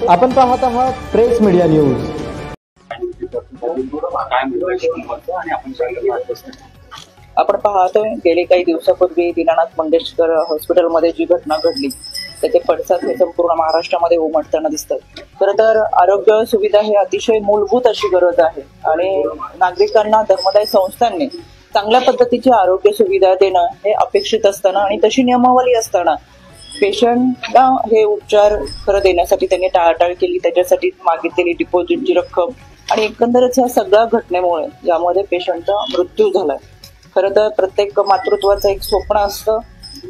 आपण पाहत आहात प्रेस मीडिया न्यूज। आपण पाहतोय गेली काही दिवसापूर्वी दीनानाथ मंगेशकर हॉस्पिटलमध्ये जी घटना घडली त्याचे पडसाद हे संपूर्ण महाराष्ट्रामध्ये उमटताना दिसतात। खरं तर आरोग्य सुविधा हे अतिशय मूलभूत अशी गरज आहे आणि नागरिकांना धर्मदाय संस्थांनी चांगल्या पद्धतीची आरोग्य सुविधा देणं हे अपेक्षित असताना आणि तशी नियमावली असताना पेशंटला हे उपचार खरं देण्यासाठी त्यांनी टाळाटाळ केली, त्याच्यासाठी मागितलेली डिपॉझिटची रक्कम आणि एकंदरच या सगळ्या घटनेमुळे यामध्ये पेशंटचा मृत्यू झालाय। खरं तर प्रत्येक मातृत्वाचं एक स्वप्न असतं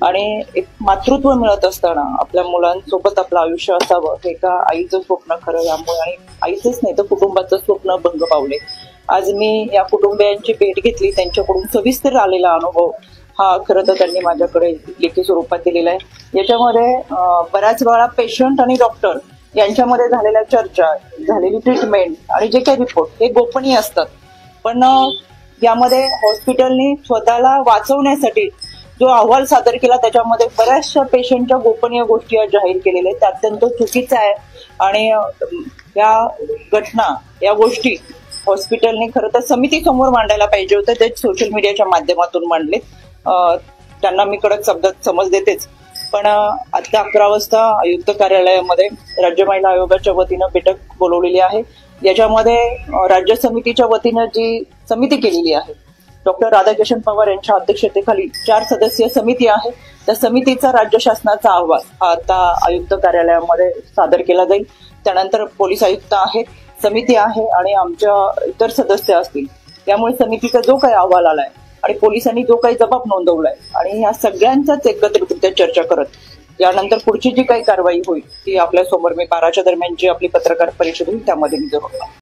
आणि एक मातृत्व मिळत असताना आपल्या मुलांसोबत आपलं आयुष्य असावं हे एका आईचं स्वप्न खरं यामुळे आणि आईचंच नाही तर कुटुंबाचं स्वप्न भंग पावले। आज मी या कुटुंबियांची भेट घेतली, त्यांच्याकडून सविस्तर आलेला अनुभव हा खरं तर त्यांनी माझ्याकडे लेखी स्वरूपात दिलेला आहे। याच्यामध्ये बऱ्याच वेळा पेशंट आणि डॉक्टर यांच्यामध्ये झालेल्या चर्चा, झालेली ट्रीटमेंट आणि जे काही रिपोर्ट हे गोपनीय असतात, पण यामध्ये हॉस्पिटलनी स्वतःला वाचवण्यासाठी जो अहवाल सादर केला त्याच्यामध्ये बऱ्याचशा पेशंटच्या गोपनीय गोष्टी जाहीर केलेल्या आहेत, ते अत्यंत चुकीचं आहे आणि या घटना या गोष्टी हॉस्पिटलने खरं तर समितीसमोर मांडायला पाहिजे होते, ते सोशल मीडियाच्या माध्यमातून मांडले। त्यांना मी कडक शब्दात समज देतेच, पण आता 11 वाजता आयुक्त कार्यालयामध्ये राज्य महिला आयोगाच्या वतीनं बैठक बोलवलेली आहे। याच्यामध्ये राज्य समितीच्या वतीनं जी समिती केलेली आहे, डॉक्टर राधाकिशन पवार यांच्या अध्यक्षतेखाली 4 सदस्यीय समिती आहे, त्या समितीचा राज्य शासनाचा अहवाल हा आता आयुक्त कार्यालयामध्ये सादर केला जाईल। त्यानंतर पोलीस आयुक्त आहेत, समिती आहे आणि आमच्या इतर सदस्य असतील, त्यामुळे समितीचा जो काही अहवाल आलाय आणि पोलिसांनी जो काही जबाब नोंदवलाय आणि ह्या सगळ्यांचाच एकत्रितरित्या चर्चा करत यानंतर पुढची जी काही कारवाई होईल ती आपल्या समोर मी 12च्या दरम्यानची आपली पत्रकार परिषद होईल त्यामध्ये मी जरूर